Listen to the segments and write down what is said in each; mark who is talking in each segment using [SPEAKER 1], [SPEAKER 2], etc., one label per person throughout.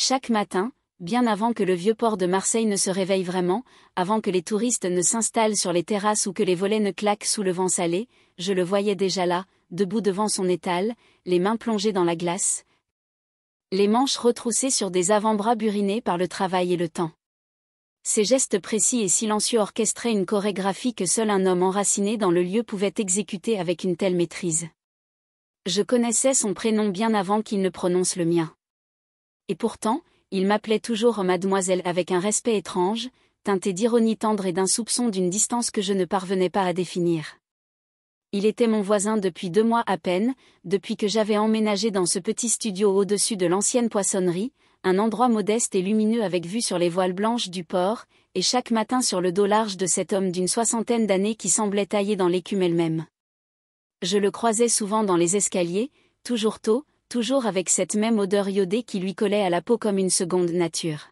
[SPEAKER 1] Chaque matin, bien avant que le vieux port de Marseille ne se réveille vraiment, avant que les touristes ne s'installent sur les terrasses ou que les volets ne claquent sous le vent salé, je le voyais déjà là, debout devant son étal, les mains plongées dans la glace, les manches retroussées sur des avant-bras burinés par le travail et le temps. Ces gestes précis et silencieux orchestraient une chorégraphie que seul un homme enraciné dans le lieu pouvait exécuter avec une telle maîtrise. Je connaissais son prénom bien avant qu'il ne prononce le mien. Et pourtant, il m'appelait toujours mademoiselle avec un respect étrange, teinté d'ironie tendre et d'un soupçon d'une distance que je ne parvenais pas à définir. Il était mon voisin depuis 2 mois à peine, depuis que j'avais emménagé dans ce petit studio au-dessus de l'ancienne poissonnerie, un endroit modeste et lumineux avec vue sur les voiles blanches du port, et chaque matin sur le dos large de cet homme d'une 60aine d'années qui semblait taillé dans l'écume elle-même. Je le croisais souvent dans les escaliers, toujours tôt, toujours avec cette même odeur iodée qui lui collait à la peau comme une seconde nature.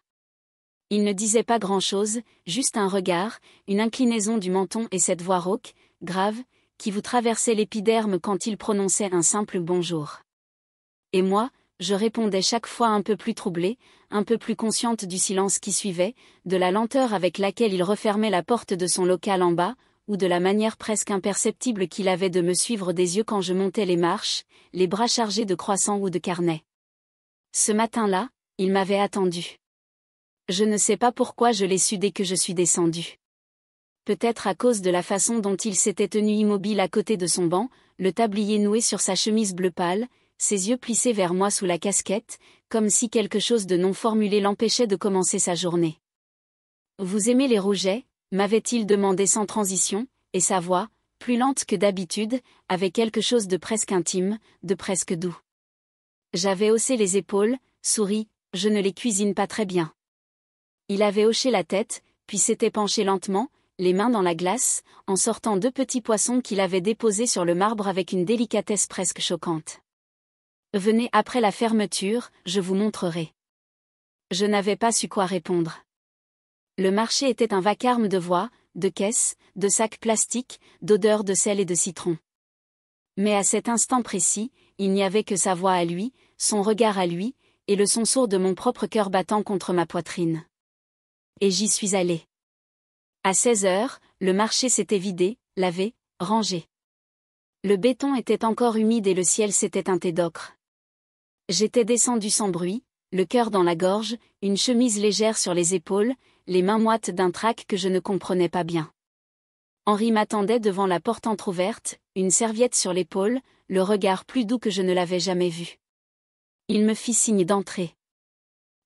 [SPEAKER 1] Il ne disait pas grand-chose, juste un regard, une inclinaison du menton et cette voix rauque, grave, qui vous traversait l'épiderme quand il prononçait un simple bonjour. Et moi, je répondais chaque fois un peu plus troublée, un peu plus consciente du silence qui suivait, de la lenteur avec laquelle il refermait la porte de son local en bas, ou de la manière presque imperceptible qu'il avait de me suivre des yeux quand je montais les marches, les bras chargés de croissants ou de carnets. Ce matin-là, il m'avait attendu. Je ne sais pas pourquoi je l'ai su dès que je suis descendue. Peut-être à cause de la façon dont il s'était tenu immobile à côté de son banc, le tablier noué sur sa chemise bleu pâle, ses yeux plissés vers moi sous la casquette, comme si quelque chose de non formulé l'empêchait de commencer sa journée. « Vous aimez les rougets ?» m'avait-il demandé sans transition, et sa voix, plus lente que d'habitude, avait quelque chose de presque intime, de presque doux. J'avais haussé les épaules, souri, je ne les cuisine pas très bien. Il avait hoché la tête, puis s'était penché lentement, les mains dans la glace, en sortant 2 petits poissons qu'il avait déposés sur le marbre avec une délicatesse presque choquante. « Venez après la fermeture, je vous montrerai. » Je n'avais pas su quoi répondre. Le marché était un vacarme de voix, de caisses, de sacs plastiques, d'odeurs de sel et de citron. Mais à cet instant précis, il n'y avait que sa voix à lui, son regard à lui, et le son sourd de mon propre cœur battant contre ma poitrine. Et j'y suis allée. À 16 heures, le marché s'était vidé, lavé, rangé. Le béton était encore humide et le ciel s'était teinté d'ocre. J'étais descendue sans bruit, le cœur dans la gorge, une chemise légère sur les épaules, les mains moites d'un trac que je ne comprenais pas bien. Henri m'attendait devant la porte entr'ouverte, une serviette sur l'épaule, le regard plus doux que je ne l'avais jamais vu. Il me fit signe d'entrer.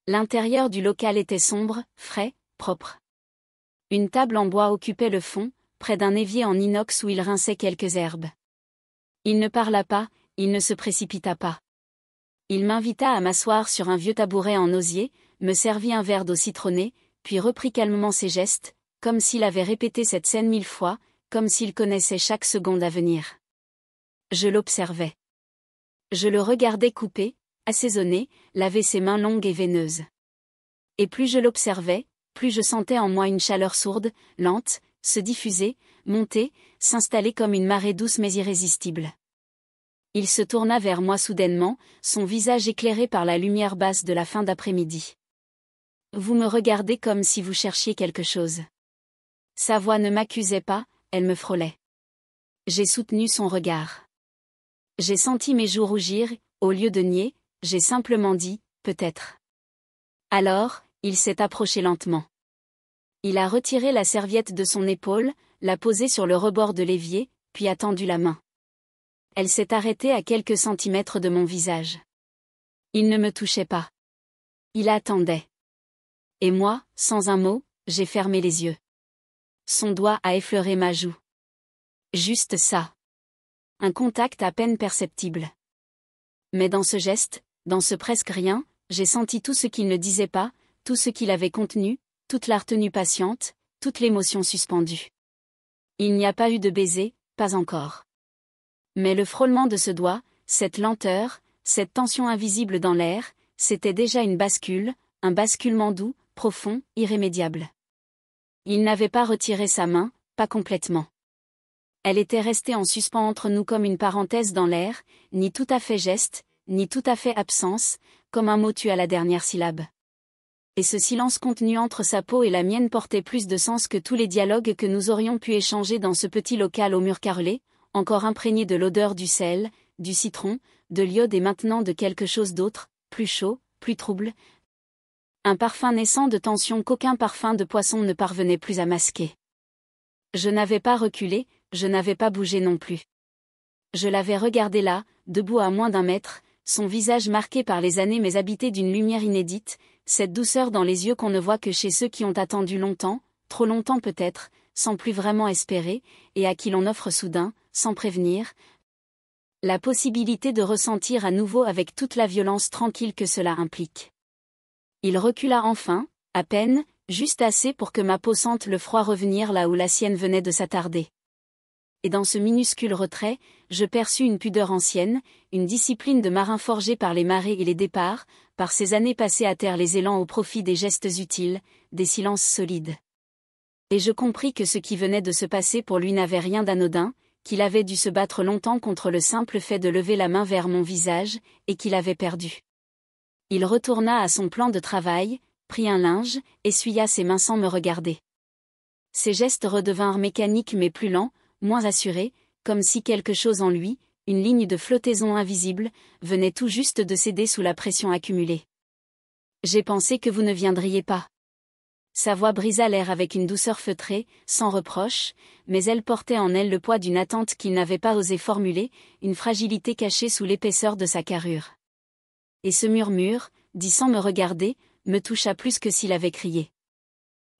[SPEAKER 1] L'intérieur du local était sombre, frais, propre. Une table en bois occupait le fond, près d'un évier en inox où il rinçait quelques herbes. Il ne parla pas, il ne se précipita pas. Il m'invita à m'asseoir sur un vieux tabouret en osier, me servit un verre d'eau citronnée, puis reprit calmement ses gestes, comme s'il avait répété cette scène 1000 fois, comme s'il connaissait chaque seconde à venir. Je l'observais. Je le regardais couper, assaisonner, laver ses mains longues et veineuses. Et plus je l'observais, plus je sentais en moi une chaleur sourde, lente, se diffuser, monter, s'installer comme une marée douce mais irrésistible. Il se tourna vers moi soudainement, son visage éclairé par la lumière basse de la fin d'après-midi. « Vous me regardez comme si vous cherchiez quelque chose. » Sa voix ne m'accusait pas, elle me frôlait. J'ai soutenu son regard. J'ai senti mes joues rougir, au lieu de nier, j'ai simplement dit, peut-être. Alors, il s'est approché lentement. Il a retiré la serviette de son épaule, l'a posée sur le rebord de l'évier, puis a tendu la main. Elle s'est arrêtée à quelques centimètres de mon visage. Il ne me touchait pas. Il attendait. Et moi, sans un mot, j'ai fermé les yeux. Son doigt a effleuré ma joue. Juste ça. Un contact à peine perceptible. Mais dans ce geste, dans ce presque rien, j'ai senti tout ce qu'il ne disait pas, tout ce qu'il avait contenu, toute la retenue patiente, toute l'émotion suspendue. Il n'y a pas eu de baiser, pas encore. Mais le frôlement de ce doigt, cette lenteur, cette tension invisible dans l'air, c'était déjà une bascule, un basculement doux, profond, irrémédiable. Il n'avait pas retiré sa main, pas complètement. Elle était restée en suspens entre nous comme une parenthèse dans l'air, ni tout à fait geste, ni tout à fait absence, comme un mot tu à la dernière syllabe. Et ce silence contenu entre sa peau et la mienne portait plus de sens que tous les dialogues que nous aurions pu échanger dans ce petit local aux murs carrelés, encore imprégné de l'odeur du sel, du citron, de l'iode et maintenant de quelque chose d'autre, plus chaud, plus trouble. Un parfum naissant de tension qu'aucun parfum de poisson ne parvenait plus à masquer. Je n'avais pas reculé, je n'avais pas bougé non plus. Je l'avais regardé là, debout à moins d'1 mètre, son visage marqué par les années mais habité d'une lumière inédite, cette douceur dans les yeux qu'on ne voit que chez ceux qui ont attendu longtemps, trop longtemps peut-être, sans plus vraiment espérer, et à qui l'on offre soudain, sans prévenir, la possibilité de ressentir à nouveau avec toute la violence tranquille que cela implique. Il recula enfin, à peine, juste assez pour que ma peau sente le froid revenir là où la sienne venait de s'attarder. Et dans ce minuscule retrait, je perçus une pudeur ancienne, une discipline de marin forgée par les marées et les départs, par ces années passées à taire les élans au profit des gestes utiles, des silences solides. Et je compris que ce qui venait de se passer pour lui n'avait rien d'anodin, qu'il avait dû se battre longtemps contre le simple fait de lever la main vers mon visage, et qu'il avait perdu. Il retourna à son plan de travail, prit un linge, essuya ses mains sans me regarder. Ses gestes redevinrent mécaniques mais plus lents, moins assurés, comme si quelque chose en lui, une ligne de flottaison invisible, venait tout juste de céder sous la pression accumulée. « J'ai pensé que vous ne viendriez pas. » Sa voix brisa l'air avec une douceur feutrée, sans reproche, mais elle portait en elle le poids d'une attente qu'il n'avait pas osé formuler, une fragilité cachée sous l'épaisseur de sa carrure. Et ce murmure, dit sans me regarder, me toucha plus que s'il avait crié.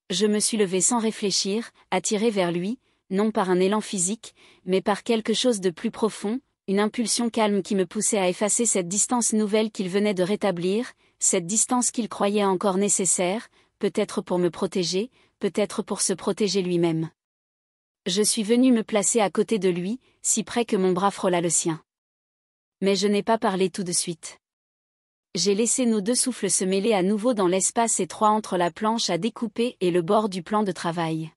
[SPEAKER 1] Je me suis levée sans réfléchir, attirée vers lui, non par un élan physique, mais par quelque chose de plus profond, une impulsion calme qui me poussait à effacer cette distance nouvelle qu'il venait de rétablir, cette distance qu'il croyait encore nécessaire, peut-être pour me protéger, peut-être pour se protéger lui-même. Je suis venue me placer à côté de lui, si près que mon bras frôla le sien. Mais je n'ai pas parlé tout de suite. J'ai laissé nos 2 souffles se mêler à nouveau dans l'espace étroit entre la planche à découper et le bord du plan de travail.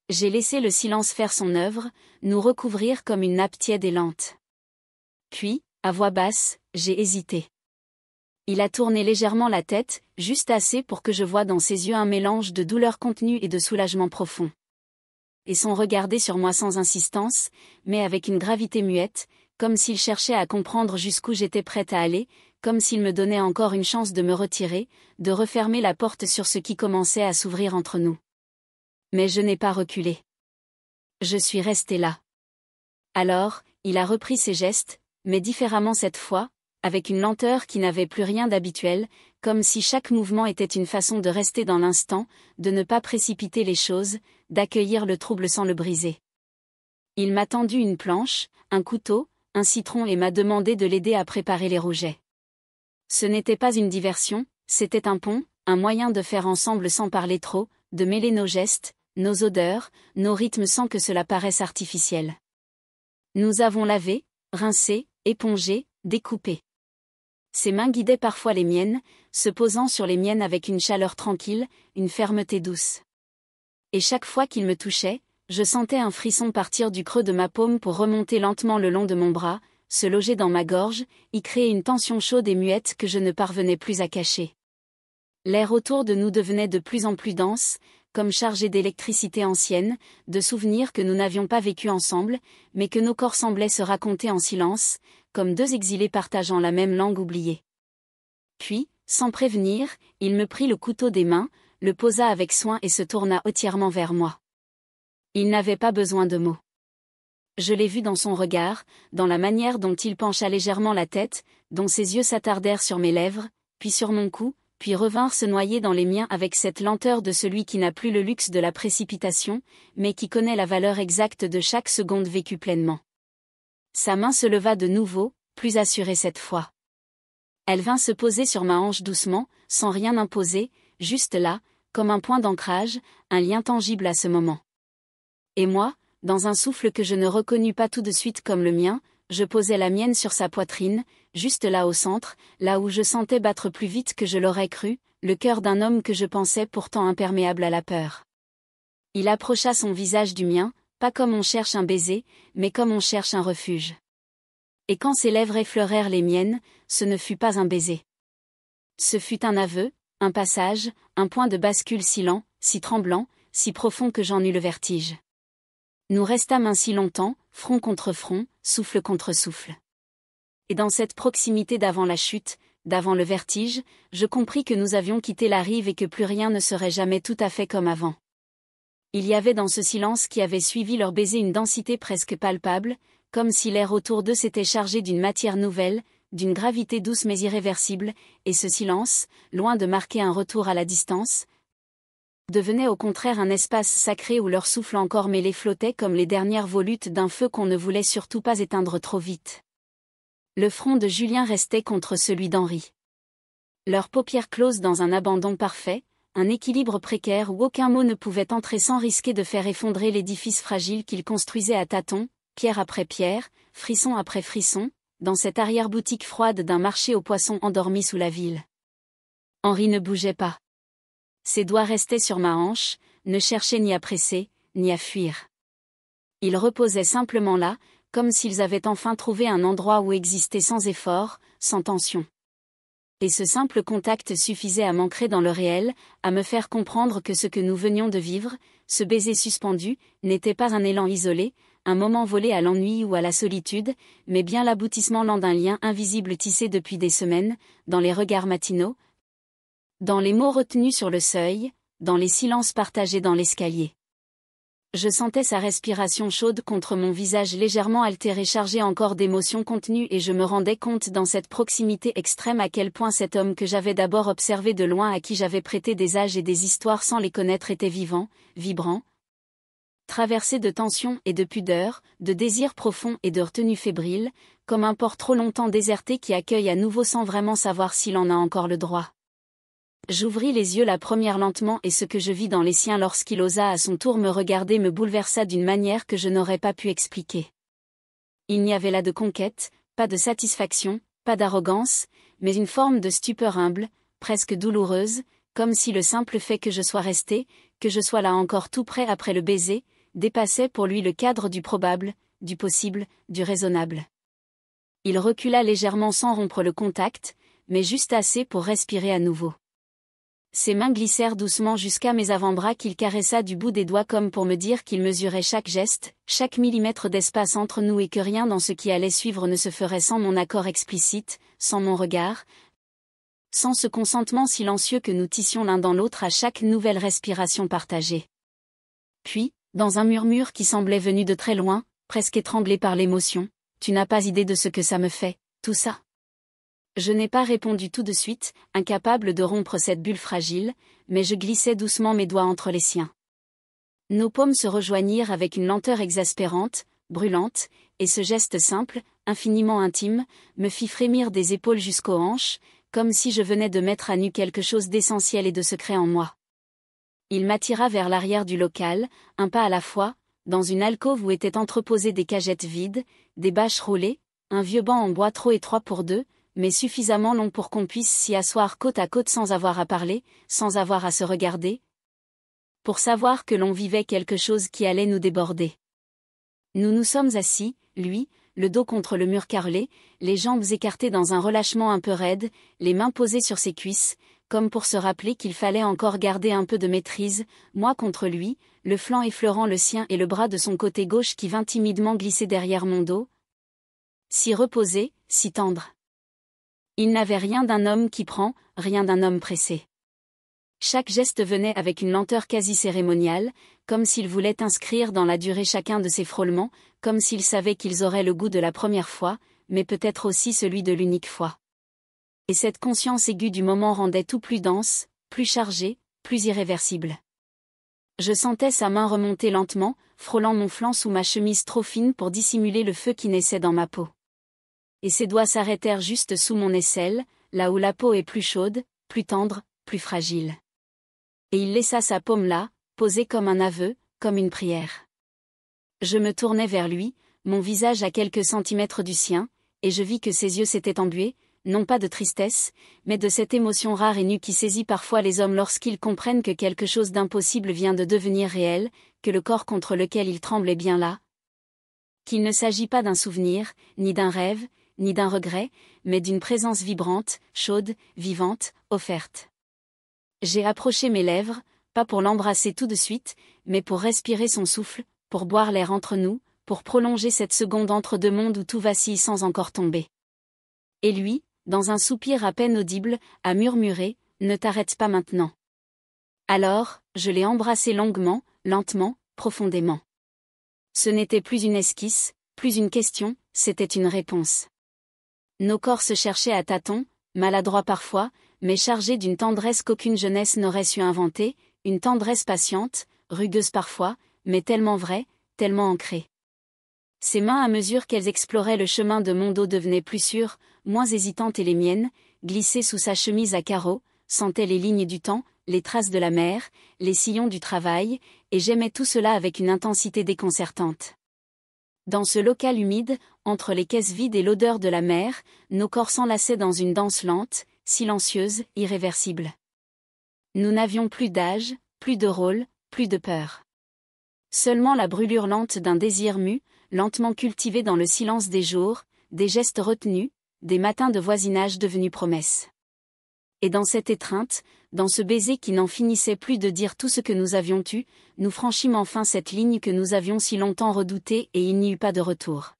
[SPEAKER 1] J'ai laissé le silence faire son œuvre, nous recouvrir comme une nappe tiède et lente. Puis, à voix basse, j'ai hésité. Il a tourné légèrement la tête, juste assez pour que je voie dans ses yeux un mélange de douleur contenue et de soulagement profond. Et son regardait sur moi sans insistance, mais avec une gravité muette, comme s'il cherchait à comprendre jusqu'où j'étais prête à aller, comme s'il me donnait encore une chance de me retirer, de refermer la porte sur ce qui commençait à s'ouvrir entre nous. Mais je n'ai pas reculé. Je suis restée là. Alors, il a repris ses gestes, mais différemment cette fois, avec une lenteur qui n'avait plus rien d'habituel, comme si chaque mouvement était une façon de rester dans l'instant, de ne pas précipiter les choses, d'accueillir le trouble sans le briser. Il m'a tendu une planche, un couteau, un citron et m'a demandé de l'aider à préparer les rougets. Ce n'était pas une diversion, c'était un pont, un moyen de faire ensemble sans parler trop, de mêler nos gestes, nos odeurs, nos rythmes sans que cela paraisse artificiel. Nous avons lavé, rincé, épongé, découpé. Ses mains guidaient parfois les miennes, se posant sur les miennes avec une chaleur tranquille, une fermeté douce. Et chaque fois qu'il me touchait, je sentais un frisson partir du creux de ma paume pour remonter lentement le long de mon bras, se loger dans ma gorge, y créer une tension chaude et muette que je ne parvenais plus à cacher. L'air autour de nous devenait de plus en plus dense, comme chargé d'électricité ancienne, de souvenirs que nous n'avions pas vécus ensemble, mais que nos corps semblaient se raconter en silence, comme 2 exilés partageant la même langue oubliée. Puis, sans prévenir, il me prit le couteau des mains, le posa avec soin et se tourna hautement vers moi. Il n'avait pas besoin de mots. Je l'ai vu dans son regard, dans la manière dont il pencha légèrement la tête, dont ses yeux s'attardèrent sur mes lèvres, puis sur mon cou, puis revinrent se noyer dans les miens avec cette lenteur de celui qui n'a plus le luxe de la précipitation, mais qui connaît la valeur exacte de chaque seconde vécue pleinement. Sa main se leva de nouveau, plus assurée cette fois. Elle vint se poser sur ma hanche doucement, sans rien imposer, juste là, comme un point d'ancrage, un lien tangible à ce moment. Et moi, dans un souffle que je ne reconnus pas tout de suite comme le mien, je posai la mienne sur sa poitrine, juste là au centre, là où je sentais battre plus vite que je l'aurais cru, le cœur d'un homme que je pensais pourtant imperméable à la peur. Il approcha son visage du mien, pas comme on cherche un baiser, mais comme on cherche un refuge. Et quand ses lèvres effleurèrent les miennes, ce ne fut pas un baiser. Ce fut un aveu, Un passage, un point de bascule si lent, si tremblant, si profond que j'en eus le vertige. Nous restâmes ainsi longtemps, front contre front, souffle contre souffle. Et dans cette proximité d'avant la chute, d'avant le vertige, je compris que nous avions quitté la rive et que plus rien ne serait jamais tout à fait comme avant. Il y avait dans ce silence qui avait suivi leur baiser une densité presque palpable, comme si l'air autour d'eux s'était chargé d'une matière nouvelle, d'une gravité douce mais irréversible, et ce silence, loin de marquer un retour à la distance, devenait au contraire un espace sacré où leur souffle encore mêlé flottait comme les dernières volutes d'un feu qu'on ne voulait surtout pas éteindre trop vite. Le front de Julien restait contre celui d'Henri. Leurs paupières closes dans un abandon parfait, un équilibre précaire où aucun mot ne pouvait entrer sans risquer de faire effondrer l'édifice fragile qu'ils construisaient à tâtons, pierre après pierre, frisson après frisson, dans cette arrière-boutique froide d'un marché aux poissons endormi sous la ville. Henri ne bougeait pas. Ses doigts restaient sur ma hanche, ne cherchaient ni à presser, ni à fuir. Ils reposaient simplement là, comme s'ils avaient enfin trouvé un endroit où exister sans effort, sans tension. Et ce simple contact suffisait à m'ancrer dans le réel, à me faire comprendre que ce que nous venions de vivre, ce baiser suspendu, n'était pas un élan isolé, un moment volé à l'ennui ou à la solitude, mais bien l'aboutissement lent d'un lien invisible tissé depuis des semaines, dans les regards matinaux, dans les mots retenus sur le seuil, dans les silences partagés dans l'escalier. Je sentais sa respiration chaude contre mon visage légèrement altéré chargé encore d'émotions contenues et je me rendais compte dans cette proximité extrême à quel point cet homme que j'avais d'abord observé de loin à qui j'avais prêté des âges et des histoires sans les connaître était vivant, vibrant, traversé de tensions et de pudeur, de désirs profonds et de retenue fébrile, comme un port trop longtemps déserté qui accueille à nouveau sans vraiment savoir s'il en a encore le droit. J'ouvris les yeux la première lentement et ce que je vis dans les siens lorsqu'il osa à son tour me regarder me bouleversa d'une manière que je n'aurais pas pu expliquer. Il n'y avait là de conquête, pas de satisfaction, pas d'arrogance, mais une forme de stupeur humble, presque douloureuse, comme si le simple fait que je sois resté, que je sois là encore tout près après le baiser, dépassait pour lui le cadre du probable, du possible, du raisonnable. Il recula légèrement sans rompre le contact, mais juste assez pour respirer à nouveau. Ses mains glissèrent doucement jusqu'à mes avant-bras qu'il caressa du bout des doigts comme pour me dire qu'il mesurait chaque geste, chaque millimètre d'espace entre nous et que rien dans ce qui allait suivre ne se ferait sans mon accord explicite, sans mon regard, sans ce consentement silencieux que nous tissions l'un dans l'autre à chaque nouvelle respiration partagée. Puis, dans un murmure qui semblait venu de très loin, presque étranglé par l'émotion, « Tu n'as pas idée de ce que ça me fait, tout ça ?» Je n'ai pas répondu tout de suite, incapable de rompre cette bulle fragile, mais je glissais doucement mes doigts entre les siens. Nos paumes se rejoignirent avec une lenteur exaspérante, brûlante, et ce geste simple, infiniment intime, me fit frémir des épaules jusqu'aux hanches, comme si je venais de mettre à nu quelque chose d'essentiel et de secret en moi. Il m'attira vers l'arrière du local, un pas à la fois, dans une alcôve où étaient entreposées des cagettes vides, des bâches roulées, un vieux banc en bois trop étroit pour deux, mais suffisamment long pour qu'on puisse s'y asseoir côte à côte sans avoir à parler, sans avoir à se regarder, pour savoir que l'on vivait quelque chose qui allait nous déborder. Nous nous sommes assis, lui, le dos contre le mur carrelé, les jambes écartées dans un relâchement un peu raide, les mains posées sur ses cuisses, comme pour se rappeler qu'il fallait encore garder un peu de maîtrise, moi contre lui, le flanc effleurant le sien et le bras de son côté gauche qui vint timidement glisser derrière mon dos. Si reposé, si tendre. Il n'avait rien d'un homme qui prend, rien d'un homme pressé. Chaque geste venait avec une lenteur quasi cérémoniale, comme s'il voulait inscrire dans la durée chacun de ses frôlements, comme s'il savait qu'ils auraient le goût de la première fois, mais peut-être aussi celui de l'unique fois. Et cette conscience aiguë du moment rendait tout plus dense, plus chargé, plus irréversible. Je sentais sa main remonter lentement, frôlant mon flanc sous ma chemise trop fine pour dissimuler le feu qui naissait dans ma peau. Et ses doigts s'arrêtèrent juste sous mon aisselle, là où la peau est plus chaude, plus tendre, plus fragile. Et il laissa sa paume là, posée comme un aveu, comme une prière. Je me tournai vers lui, mon visage à quelques centimètres du sien, et je vis que ses yeux s'étaient embués, non pas de tristesse, mais de cette émotion rare et nue qui saisit parfois les hommes lorsqu'ils comprennent que quelque chose d'impossible vient de devenir réel, que le corps contre lequel ils tremblent est bien là. Qu'il ne s'agit pas d'un souvenir, ni d'un rêve, ni d'un regret, mais d'une présence vibrante, chaude, vivante, offerte. J'ai approché mes lèvres, pas pour l'embrasser tout de suite, mais pour respirer son souffle, pour boire l'air entre nous, pour prolonger cette seconde entre deux mondes où tout vacille sans encore tomber. Et lui, dans un soupir à peine audible, a murmuré, « Ne t'arrête pas maintenant. » Alors, je l'ai embrassé longuement, lentement, profondément. Ce n'était plus une esquisse, plus une question, c'était une réponse. Nos corps se cherchaient à tâtons, maladroits parfois, mais chargés d'une tendresse qu'aucune jeunesse n'aurait su inventer, une tendresse patiente, rugueuse parfois, mais tellement vraie, tellement ancrée. Ses mains, à mesure qu'elles exploraient le chemin de mon dos, devenaient plus sûres, moins hésitantes, et les miennes, glissées sous sa chemise à carreaux, sentaient les lignes du temps, les traces de la mer, les sillons du travail, et j'aimais tout cela avec une intensité déconcertante. Dans ce local humide, entre les caisses vides et l'odeur de la mer, nos corps s'enlaçaient dans une danse lente, silencieuse, irréversible. Nous n'avions plus d'âge, plus de rôle, plus de peur. Seulement la brûlure lente d'un désir mu, lentement cultivé dans le silence des jours, des gestes retenus, des matins de voisinage devenus promesses. Et dans cette étreinte, dans ce baiser qui n'en finissait plus de dire tout ce que nous avions eu, nous franchîmes enfin cette ligne que nous avions si longtemps redoutée, et il n'y eut pas de retour.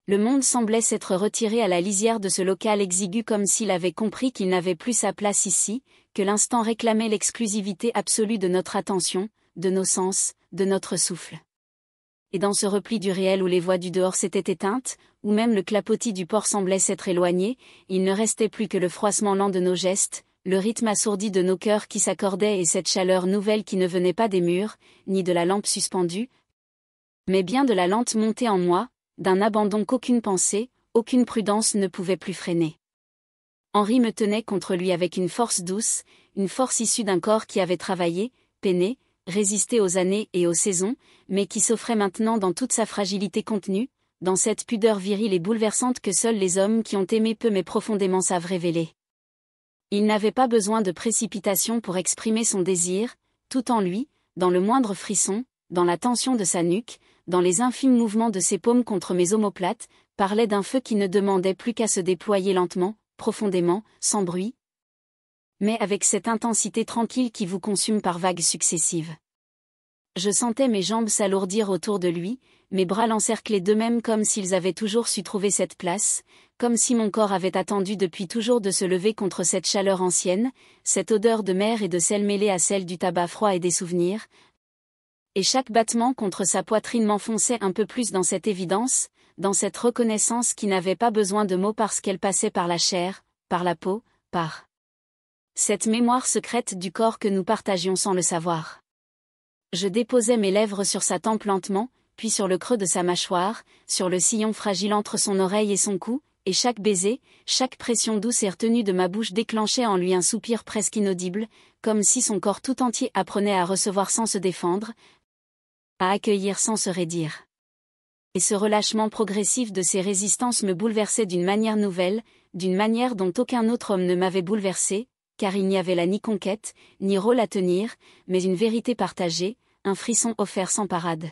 [SPEAKER 1] Le monde semblait s'être retiré à la lisière de ce local exigu, comme s'il avait compris qu'il n'avait plus sa place ici, que l'instant réclamait l'exclusivité absolue de notre attention, de nos sens, de notre souffle. Et dans ce repli du réel où les voix du dehors s'étaient éteintes, où même le clapotis du port semblait s'être éloigné, il ne restait plus que le froissement lent de nos gestes, le rythme assourdi de nos cœurs qui s'accordaient, et cette chaleur nouvelle qui ne venait pas des murs, ni de la lampe suspendue, mais bien de la lente montée en moi, d'un abandon qu'aucune pensée, aucune prudence ne pouvait plus freiner. Henri me tenait contre lui avec une force douce, une force issue d'un corps qui avait travaillé, peiné, résisté aux années et aux saisons, mais qui s'offrait maintenant dans toute sa fragilité contenue, dans cette pudeur virile et bouleversante que seuls les hommes qui ont aimé peu mais profondément savent révéler. Il n'avait pas besoin de précipitation pour exprimer son désir, tout en lui, dans le moindre frisson, dans la tension de sa nuque, dans les infimes mouvements de ses paumes contre mes omoplates, parlait d'un feu qui ne demandait plus qu'à se déployer lentement, profondément, sans bruit, mais avec cette intensité tranquille qui vous consume par vagues successives. Je sentais mes jambes s'alourdir autour de lui, mes bras l'encerclaient d'eux-mêmes comme s'ils avaient toujours su trouver cette place, comme si mon corps avait attendu depuis toujours de se lever contre cette chaleur ancienne, cette odeur de mer et de sel mêlée à celle du tabac froid et des souvenirs. Et chaque battement contre sa poitrine m'enfonçait un peu plus dans cette évidence, dans cette reconnaissance qui n'avait pas besoin de mots parce qu'elle passait par la chair, par la peau, par cette mémoire secrète du corps que nous partagions sans le savoir. Je déposais mes lèvres sur sa tempe lentement, puis sur le creux de sa mâchoire, sur le sillon fragile entre son oreille et son cou, et chaque baiser, chaque pression douce et retenue de ma bouche déclenchait en lui un soupir presque inaudible, comme si son corps tout entier apprenait à recevoir sans se défendre, à accueillir sans se raidir. Et ce relâchement progressif de ses résistances me bouleversait d'une manière nouvelle, d'une manière dont aucun autre homme ne m'avait bouleversé, car il n'y avait là ni conquête, ni rôle à tenir, mais une vérité partagée, un frisson offert sans parade.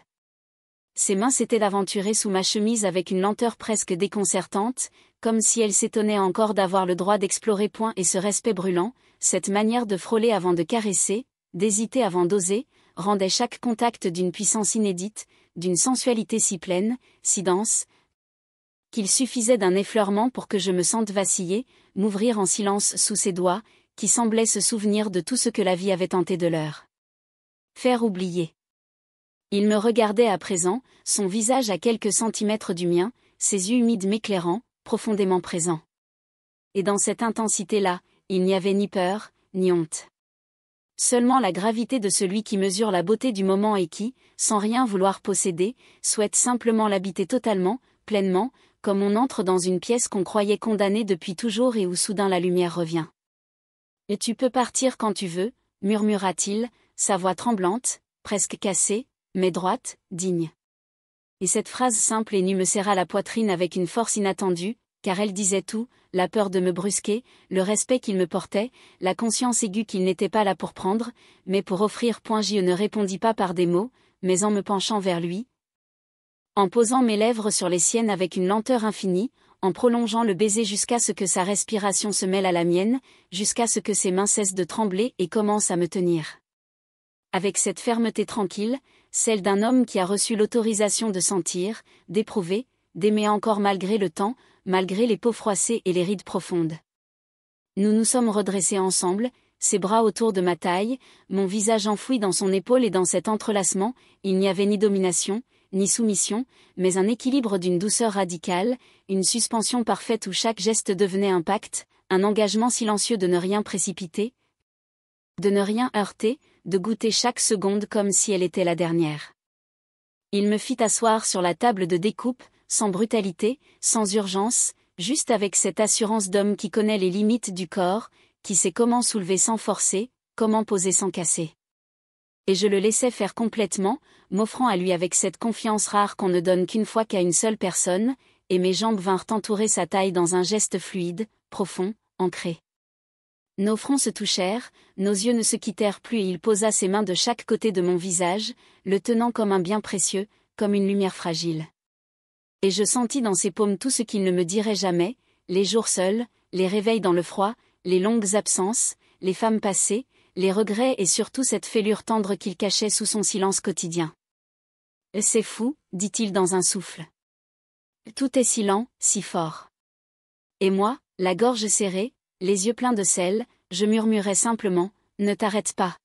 [SPEAKER 1] Ses mains s'étaient aventurées sous ma chemise avec une lenteur presque déconcertante, comme si elles s'étonnaient encore d'avoir le droit d'explorer point et ce respect brûlant, cette manière de frôler avant de caresser, d'hésiter avant d'oser, rendait chaque contact d'une puissance inédite, d'une sensualité si pleine, si dense, qu'il suffisait d'un effleurement pour que je me sente vaciller, m'ouvrir en silence sous ses doigts, qui semblaient se souvenir de tout ce que la vie avait tenté de leur faire oublier. Il me regardait à présent, son visage à quelques centimètres du mien, ses yeux humides m'éclairant, profondément présents. Et dans cette intensité-là, il n'y avait ni peur, ni honte. Seulement la gravité de celui qui mesure la beauté du moment et qui, sans rien vouloir posséder, souhaite simplement l'habiter totalement, pleinement, comme on entre dans une pièce qu'on croyait condamnée depuis toujours et où soudain la lumière revient. « Et tu peux partir quand tu veux », murmura-t-il, sa voix tremblante, presque cassée, mais droite, digne. Et cette phrase simple et nue me serra la poitrine avec une force inattendue, car elle disait tout, la peur de me brusquer, le respect qu'il me portait, la conscience aiguë qu'il n'était pas là pour prendre, mais pour offrir. Je ne répondis pas par des mots, mais en me penchant vers lui, en posant mes lèvres sur les siennes avec une lenteur infinie, en prolongeant le baiser jusqu'à ce que sa respiration se mêle à la mienne, jusqu'à ce que ses mains cessent de trembler et commencent à me tenir. Avec cette fermeté tranquille, celle d'un homme qui a reçu l'autorisation de sentir, d'éprouver, d'aimer encore malgré le temps, malgré les peaux froissées et les rides profondes. Nous nous sommes redressés ensemble, ses bras autour de ma taille, mon visage enfoui dans son épaule et dans cet entrelacement, il n'y avait ni domination, ni soumission, mais un équilibre d'une douceur radicale, une suspension parfaite où chaque geste devenait un pacte, un engagement silencieux de ne rien précipiter, de ne rien heurter, de goûter chaque seconde comme si elle était la dernière. Il me fit asseoir sur la table de découpe, sans brutalité, sans urgence, juste avec cette assurance d'homme qui connaît les limites du corps, qui sait comment soulever sans forcer, comment poser sans casser. Et je le laissais faire complètement, m'offrant à lui avec cette confiance rare qu'on ne donne qu'une fois qu'à une seule personne, et mes jambes vinrent entourer sa taille dans un geste fluide, profond, ancré. Nos fronts se touchèrent, nos yeux ne se quittèrent plus et il posa ses mains de chaque côté de mon visage, le tenant comme un bien précieux, comme une lumière fragile. Et je sentis dans ses paumes tout ce qu'il ne me dirait jamais, les jours seuls, les réveils dans le froid, les longues absences, les femmes passées, les regrets et surtout cette fêlure tendre qu'il cachait sous son silence quotidien. « C'est fou, dit-il dans un souffle. Tout est si lent, si fort. » Et moi, la gorge serrée, les yeux pleins de sel, je murmurais simplement, « Ne t'arrête pas. »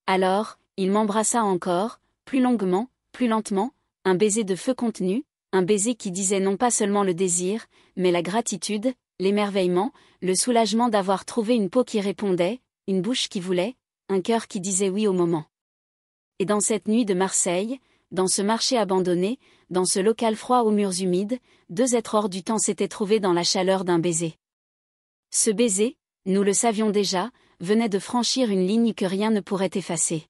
[SPEAKER 1] Alors, il m'embrassa encore, plus longuement, plus lentement, un baiser de feu contenu, un baiser qui disait non pas seulement le désir, mais la gratitude, l'émerveillement, le soulagement d'avoir trouvé une peau qui répondait, une bouche qui voulait, un cœur qui disait oui au moment. Et dans cette nuit de Marseille, dans ce marché abandonné, dans ce local froid aux murs humides, deux êtres hors du temps s'étaient trouvés dans la chaleur d'un baiser. Ce baiser, nous le savions déjà, venait de franchir une ligne que rien ne pourrait effacer.